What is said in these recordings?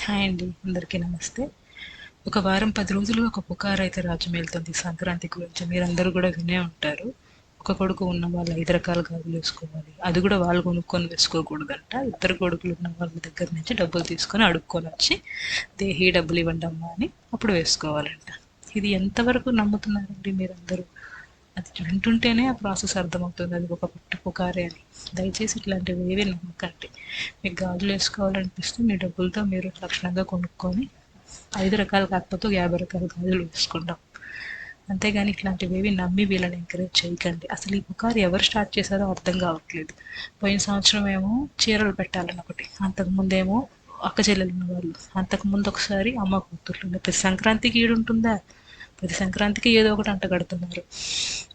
Hi అండి, అందరికీ నమస్తే. ఒక వారం 10 రోజులు ఒక పుకారు అయితే రాజ్యమేలుతుంది సంక్రాంతి గురించి. మీరందరూ కూడా వినే ఉంటారు. ఒక కొడుకు ఉన్న వాళ్ళు 5 రకాల గాజులు వేసుకోవాలి, అది కూడా వాళ్ళు కొనుక్కొని వేసుకోకూడదంట. ఇద్దరు కొడుకులు ఉన్న వాళ్ళ దగ్గర నుంచి డబ్బులు తీసుకొని అడుక్కొని వచ్చి దేహి డబ్బులు ఇవ్వండి అమ్మా అని అప్పుడు వేసుకోవాలంట. ఇది ఎంతవరకు నమ్ముతున్నారండి మీరందరూ? అది వింటుంటేనే ఆ ప్రాసెస్ అర్థమవుతుంది, అది ఒక పుట్టు పుకారే అని. దయచేసి ఇట్లాంటివి ఏవి నమ్మకండి. మీకు గాజులు వేసుకోవాలనిపిస్తే మీ డబ్బులతో మీరు లక్షణంగా కొనుక్కొని 5 రకాలు కాకపోతే ఒక 50 రకాల గాజులు వేసుకుంటాం. అంతేగాని ఇట్లాంటివి ఏవి నమ్మి వీళ్ళని ఎంకరేజ్ చేయకండి. అసలు ఈ పుకారు ఎవరు స్టార్ట్ చేశారో అర్థం కావట్లేదు. పోయిన సంవత్సరం ఏమో చీరలు పెట్టాలని ఒకటి, అంతకుముందేమో అక్క చెల్లెలు ఉన్నవాళ్ళు, అంతకుముందు ఒకసారి అమ్మ కూతుర్లు. ప్రతి సంక్రాంతికి ఈడుంటుందా? ప్రతి సంక్రాంతికి ఏదో ఒకటి అంట కడుతున్నారు.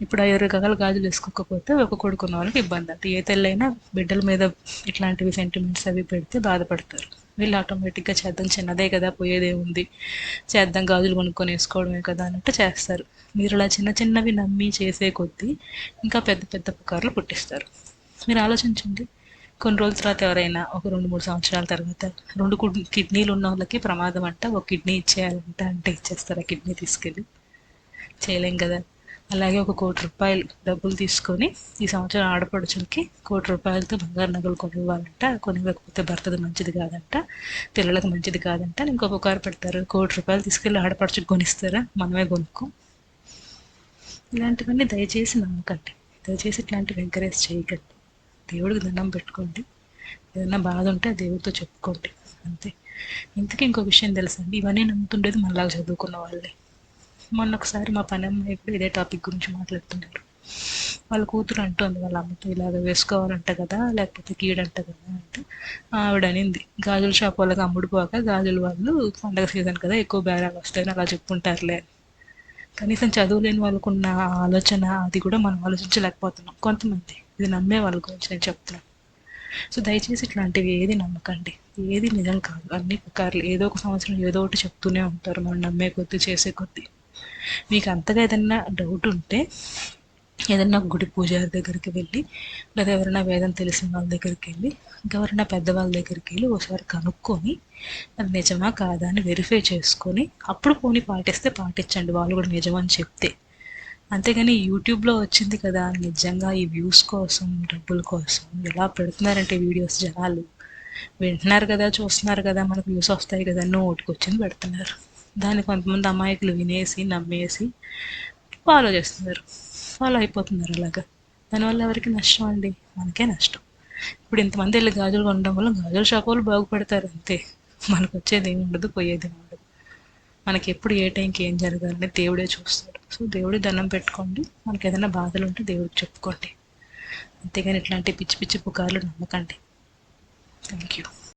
ఇప్పుడు 5 రకాల గాజులు వేసుకోకపోతే ఒక కొడుకున్న వాళ్ళకి ఇబ్బంది. అంటే ఏ తెల్లైనా బిడ్డల మీద ఇట్లాంటివి సెంటిమెంట్స్ అవి పెడితే బాధపడతారు. వీళ్ళు ఆటోమేటిక్గా చేద్దాం, చిన్నదే కదా పోయేదే ఉంది, చేద్దాం గాజులు కొనుక్కొని వేసుకోవడమే కదా అన్నట్టు చేస్తారు. మీరు ఇలా చిన్న చిన్నవి నమ్మి చేసే కొద్దీ ఇంకా పెద్ద పెద్ద పుకార్లు పుట్టిస్తారు. మీరు ఆలోచించండి, కొన్ని రోజుల తర్వాత ఎవరైనా ఒక 2-3 సంవత్సరాల తర్వాత 2 కిడ్నీలు ఉన్న వాళ్ళకి ప్రమాదం అంట, ఒక కిడ్నీ ఇచ్చేయాలంట అంటే ఇచ్చేస్తారు ఆ కిడ్నీ తీసుకెళ్ళి? చేయలేం కదా. అలాగే ఒక 1,00,00,000 డబ్బులు తీసుకొని ఈ సంవత్సరం ఆడపడుచులకి 1,00,00,000తో బంగారు నగలు కొనివ్వాలంట, కొనివ్వకపోతే భర్తది మంచిది కాదంట, పిల్లలకు మంచిది కాదంట అని ఇంకో పుకారు పెడతారు. 1,00,00,000 తీసుకెళ్ళి ఆడపడుచుకు కొనిస్తారా? మనమే కొనుక్కో. ఇలాంటివన్నీ దయచేసి నమ్మకండి. దయచేసి ఇట్లాంటివి ఎంకరేజ్ చేయకండి. దేవుడికి దండం పెట్టుకోండి. ఏదైనా బాధ ఉంటే దేవుడితో చెప్పుకోండి, అంతే. ఇంతకీ ఇంకో విషయం తెలుసండి, ఇవన్నీ నమ్ముతుండేది మనలాగా చదువుకున్న వాళ్ళే. మొన్న ఒకసారి మా పని అమ్మాయి కూడా ఇదే టాపిక్ గురించి మాట్లాడుతున్నారు. వాళ్ళ కూతురు అంటుంది వాళ్ళ అమ్మతో, ఇలాగ వేసుకోవాలంట కదా, లేకపోతే కీడంట కదా అంటే ఆవిడ అనింది, గాజుల షాప్ వాళ్ళకి అమ్ముడుపోక గాజుల వాళ్ళు పండగ సీజన్ కదా ఎక్కువ బేరాలు వస్తాయని అలా చెప్పుంటారులే అని. కనీసం చదువులేని వాళ్ళకున్న ఆలోచన అది కూడా మనం ఆలోచించలేకపోతున్నాం కొంతమంది. ఇది నమ్మే వాళ్ళ గురించి నేను చెప్తున్నాను. సో దయచేసి ఇట్లాంటివి ఏది నమ్మకండి. ఏది నిజం కాదు, అన్ని పుకార్లు. ఏదో ఒక సంవత్సరం ఏదో ఒకటి చెప్తూనే ఉంటారు మనం నమ్మే కొద్దీ చేసే కొద్దీ. మీకు అంతగా ఏదన్నా డౌట్ ఉంటే ఏదన్నా గుడి పూజారి దగ్గరికి వెళ్ళి, లేదా ఎవరైనా వేదం తెలిసిన వాళ్ళ దగ్గరికి వెళ్ళి, ఇంకెవరైనా పెద్దవాళ్ళ దగ్గరికి వెళ్ళి ఒకసారి కనుక్కొని అది నిజమా కాదా అని వెరిఫై చేసుకొని అప్పుడు పోనీ పాటిస్తే పాటించండి, వాళ్ళు కూడా నిజమని చెప్తే. అంతేగాని యూట్యూబ్లో వచ్చింది కదా నిజంగా ఈ వ్యూస్ కోసం డబ్బుల కోసం ఎలా పెడుతున్నారంటే వీడియోస్ జనాలు వింటున్నారు కదా, చూస్తున్నారు కదా, మనకు వ్యూస్ వస్తాయి కదా అని నోటికి వచ్చింది పెడుతున్నారు. దాన్ని కొంతమంది అమాయకులు వినేసి నమ్మేసి ఫాలో చేస్తున్నారు, ఫాలో అయిపోతున్నారు అలాగా. దానివల్ల ఎవరికి నష్టం అండి? మనకే నష్టం. ఇప్పుడు ఇంతమంది వెళ్ళి గాజులు కొనడం వల్ల గాజుల షాప్ వాళ్ళు బాగుపడతారు అంతే. మనకు వచ్చేది ఏమి ఉండదు, పోయేది ఏమి ఉండదు. మనకి ఎప్పుడు ఏ టైంకి ఏం జరగాలని దేవుడే చూస్తాడు. సో దేవుడి దండం పెట్టుకోండి, మనకి ఏదైనా బాధలు ఉంటే దేవుడికి చెప్పుకోండి. అంతేగాని ఇట్లాంటి పిచ్చి పిచ్చి పుకార్లు నమ్మకండి. Thank you.